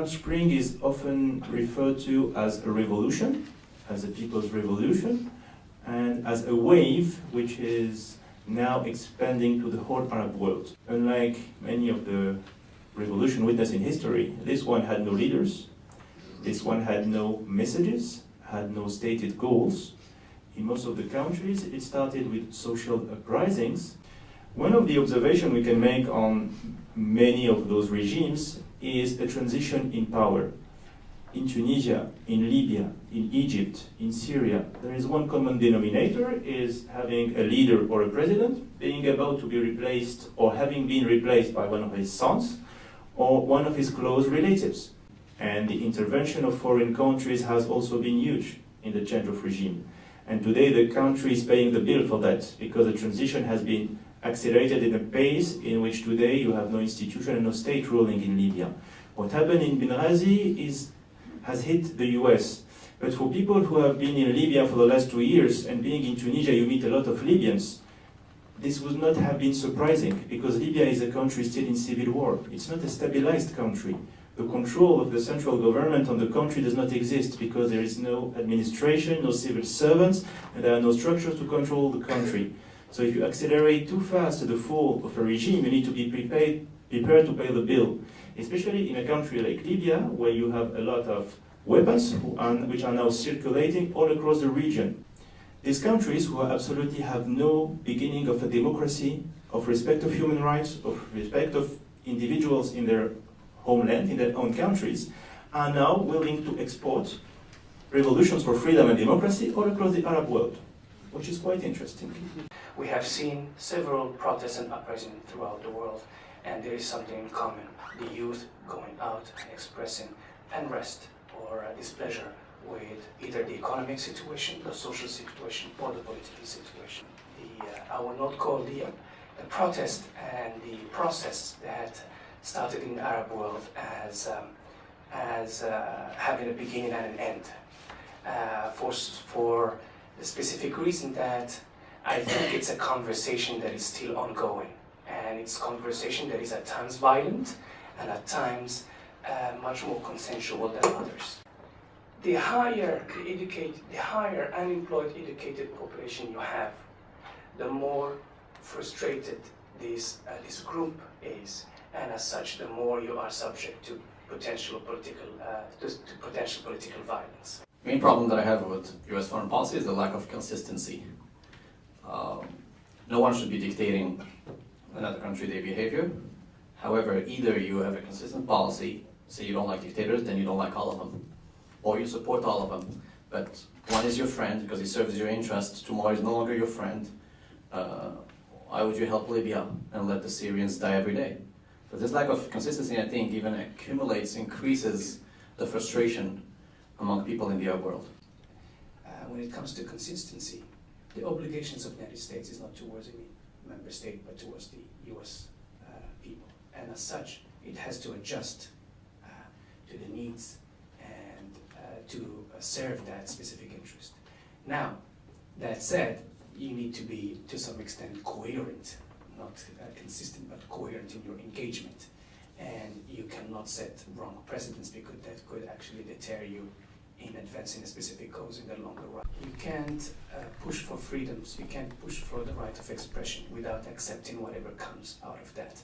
Arab Spring is often referred to as a revolution, as a people's revolution, and as a wave which is now expanding to the whole Arab world. Unlike many of the revolution witnessed in history, this one had no leaders, this one had no messages, had no stated goals. In most of the countries, it started with social uprisings. One of the observations we can make on many of those regimes is a transition in power. In Tunisia, in Libya, in Egypt, in Syria, there is one common denominator, is having a leader or a president being about to be replaced or having been replaced by one of his sons or one of his close relatives. And the intervention of foreign countries has also been huge in the change of regime. And today the country is paying the bill for that because the transition has been accelerated in a pace in which today you have no institution and no state ruling in Libya. What happened in Benghazi has hit the US. But for people who have been in Libya for the last 2 years and being in Tunisia, you meet a lot of Libyans. This would not have been surprising because Libya is a country still in civil war. It's not a stabilized country. The control of the central government on the country does not exist because there is no administration, no civil servants, and there are no structures to control the country. So if you accelerate too fast the fall of a regime, you need to be prepared to pay the bill. Especially in a country like Libya, where you have a lot of weapons which are now circulating all across the region. These countries who absolutely have no beginning of a democracy, of respect of human rights, of respect of individuals in their homeland, in their own countries, are now willing to export revolutions for freedom and democracy all across the Arab world, which is quite interesting. We have seen several protests and uprisings throughout the world, and there is something in common. The youth going out and expressing unrest or displeasure with either the economic situation, the social situation, or the political situation. I will not call the protest and the process that started in the Arab world as having a beginning and an end, for the specific reason that I think it's a conversation that is still ongoing, and it's a conversation that is at times violent and at times much more consensual than others. The higher unemployed educated population you have, the more frustrated this group is, and as such, the more you are subject to potential political violence. The main problem that I have with U.S. foreign policy is the lack of consistency. No one should be dictating another country their behavior. However, either you have a consistent policy, say you don't like dictators, then you don't like all of them, or you support all of them. But one is your friend because he serves your interests, tomorrow is no longer your friend. Why would you help Libya and let the Syrians die every day? So this lack of consistency, I think, even increases the frustration among people in the Arab world. When it comes to consistency, the obligations of the United States is not towards any member state, but towards the U.S. People. And as such, it has to adjust to the needs and to serve that specific interest. Now, that said, you need to be, to some extent, coherent, not consistent, but coherent in your engagement. And you cannot set wrong precedents because that could actually deter you in advancing a specific cause in the longer run. You can't push for freedoms, you can't push for the right of expression without accepting whatever comes out of that.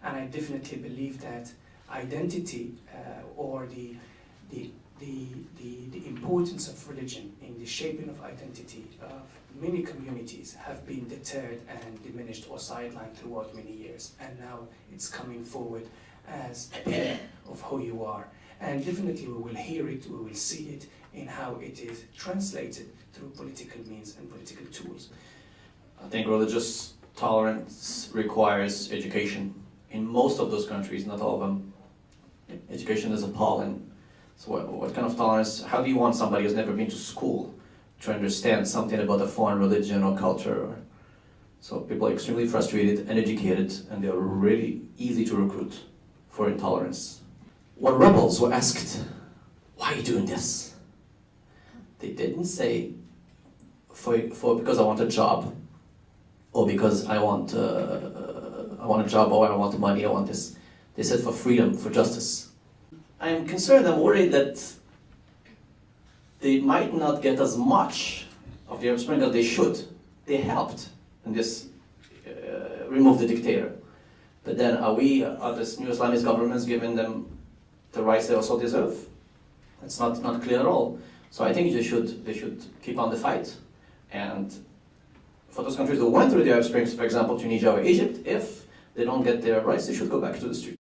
And I definitely believe that identity or the importance of religion in the shaping of identity of many communities have been deterred and diminished or sidelined throughout many years. And now it's coming forward as a pillar of who you are. And definitely we will hear it, we will see it in how it is translated through political means and political tools. I think religious tolerance requires education. In most of those countries, not all of them, education is appalling. So what kind of tolerance, how do you want somebody who's never been to school to understand something about a foreign religion or culture? So people are extremely frustrated, uneducated, and they're really easy to recruit for intolerance. When rebels were asked, why are you doing this? They didn't say, because I want a job, or because I want a job, or I want money, I want this. They said for freedom, for justice. I'm concerned, I'm worried that they might not get as much of the Arab Spring as they should. They helped in this remove the dictator. But then are this new Islamist governments giving them the rights they also deserve? It's not clear at all. So I think they should keep on the fight. And for those countries that went through the Arab Springs, for example, Tunisia or Egypt, if they don't get their rights, they should go back to the street.